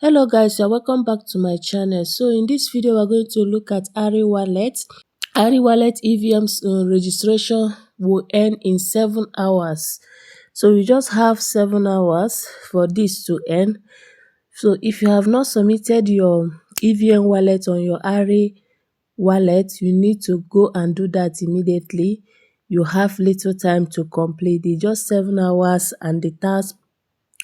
Hello guys, you're welcome back to my channel. So in this video we're going to look at Ari Wallet. Ari Wallet EVM's registration will end in 7 hours. So we just have 7 hours for this to end. So if you have not submitted your EVM wallet on your Ari Wallet, you need to go and do that immediately. You have little time to complete it, just 7 hours, and the task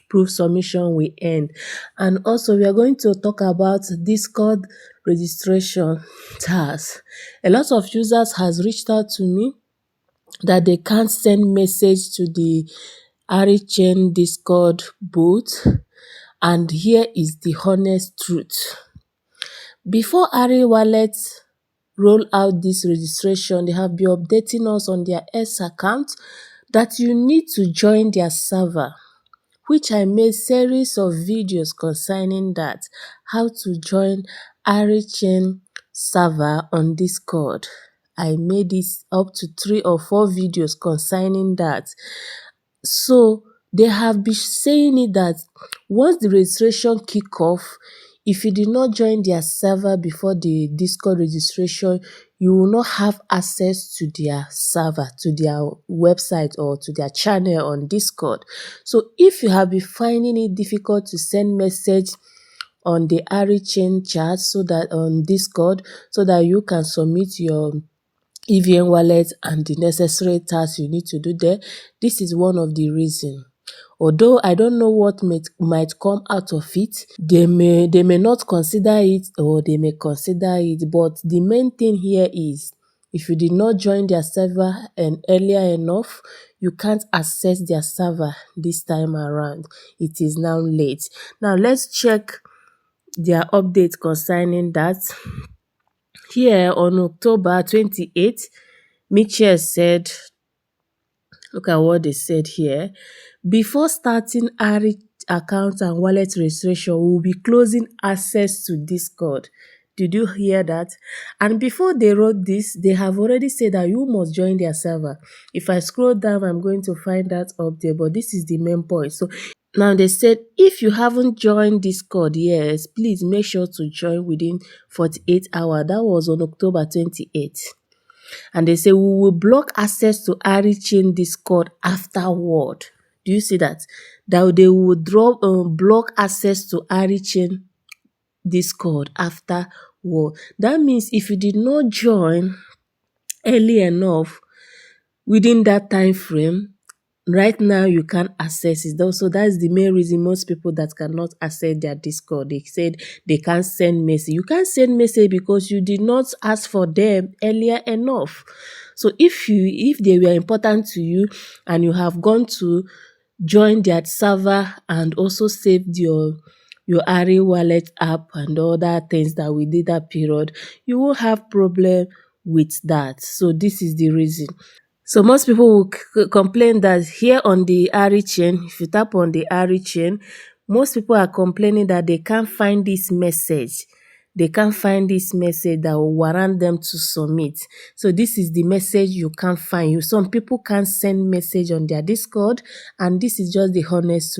proof submission will end. And also we are going to talk about Discord registration task. A lot of users has reached out to me that they can't send message to the Ari Chain Discord booth, and here is the honest truth. Before Ari Wallet roll out this registration, they have been updating us on their X account that you need to join their server, which I made series of videos concerning that, how to join Ari Chain server on Discord. I made this up to 3 or 4 videos concerning that. So they have been saying it that once the registration kick off, if you did not join their server before the Discord registration, you will not have access to their server, to their website, or to their channel on Discord. So if you have been finding it difficult to send message on the Ari Chain chat, so that on Discord, so that you can submit your EVM wallet and the necessary tasks you need to do there, this is one of the reasons. Although I don't know what might come out of it, they may not consider it, or they may consider it, but the main thing here is, if you did not join their server and earlier enough, you can't access their server this time around. It is now late. Now let's check their update concerning that. Here on October 28th, Mitchell said, look at what they said here. Before starting Ari account and wallet registration, we will be closing access to Discord. Did you hear that? And before they wrote this, they have already said that you must join their server. If I scroll down, I'm going to find that up there, but this is the main point. So now they said, if you haven't joined Discord, yes, please make sure to join within 48 hours. That was on October 28th. And they say, we will block access to Ari Chain Discord afterward. Do you see that? That they will block access to Ari Chain Discord afterward. That means if you did not join early enough within that time frame, right now you can't access it. So that's the main reason most people that cannot access their Discord, they said they can't send message. You can't send message because you did not ask for them earlier enough. So if they were important to you and you have gone to join their server and also saved your Ari Wallet app and other things that we did that period, you won't have problem with that. So this is the reason. So most people will complain that here on the Ari Chain, if you tap on the Ari Chain, most people are complaining that they can't find this message. They can't find this message that will warrant them to submit. So this is the message you can't find. Some people can't send message on their Discord, and this is just the honest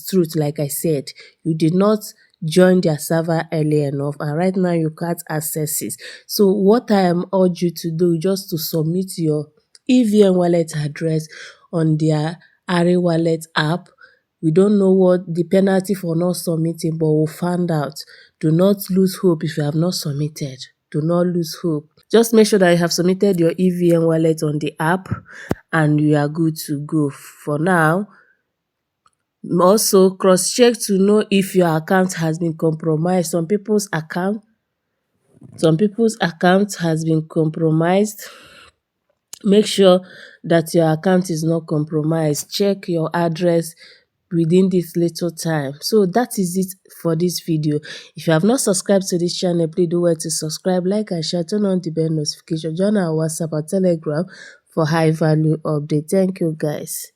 truth. Like I said, you did not join their server early enough, and right now you can't access it. So what I am urge you to do is just to submit your EVM wallet address on their Ari Wallet app. We don't know what the penalty for not submitting, but we'll find out. Do not lose hope if you have not submitted. Do not lose hope. Just make sure that you have submitted your EVM wallet on the app and you are good to go. For now, also cross-check to know if your account has been compromised. Some people's account has been compromised. Make sure that your account is not compromised. Check your address within this little time. So that is it for this video. If you have not subscribed to this channel, please do well to subscribe, like and share, turn on the bell notification, join our WhatsApp or Telegram for high value update. Thank you guys.